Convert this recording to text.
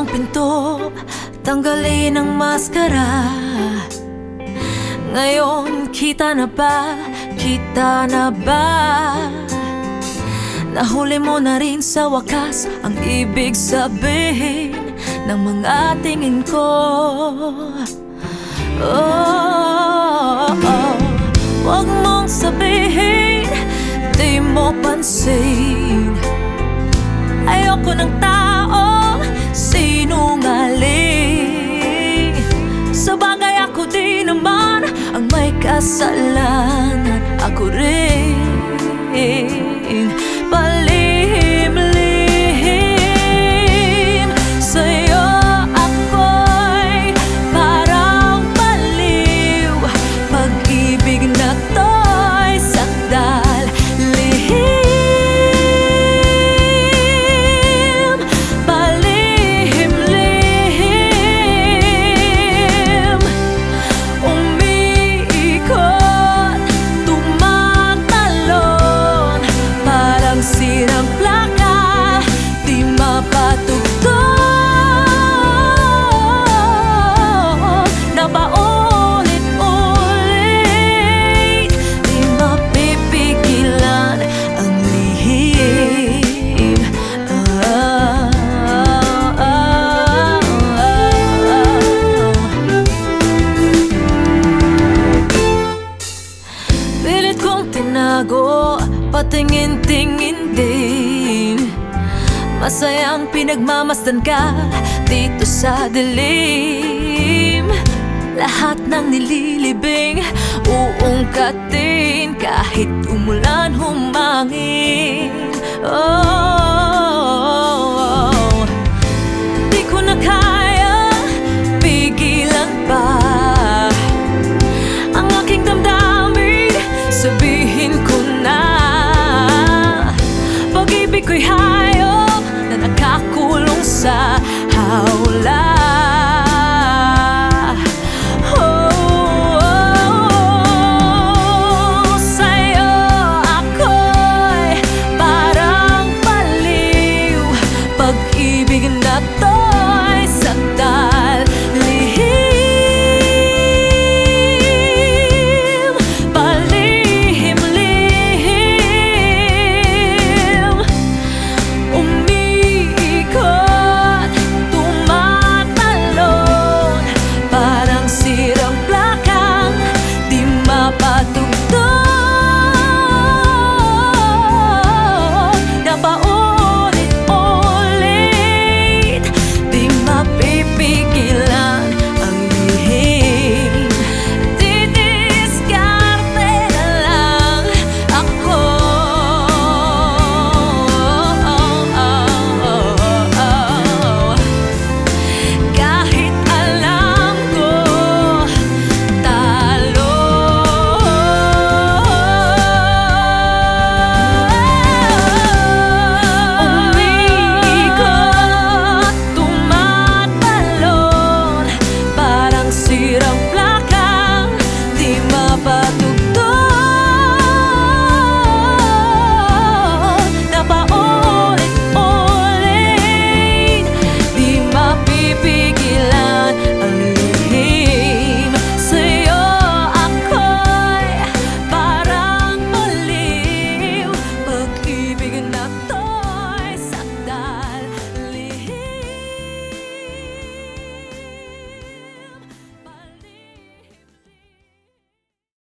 mong pinto, tanggalin ang maskara. Ngayon, kita na ba? Kita na ba? Nahuli mo na rin sa wakas ang ibig sabihin ng mga tingin ko. Huwag mong sabihin, di mo pansin. Ayoko ng taong sinungaling. Sa bagay ako di naman ang may kasalanan. Ako rin palihim-lihim. Sa'yo ako'y parang baliw. Pag-ibig na to'y sakdal. Lihim, palihim-lihim. Umiikot, tumatalon, parang sirang plaka, di mapatugtog. Na paulit-ulit, di mapipigilan ang lihim. Pilit kong tinago, patingin-tingin din. Masayang pinagmamasdan ka dito sa dilim. Lahat ng nililibing uungkatin kahit umulan humangin.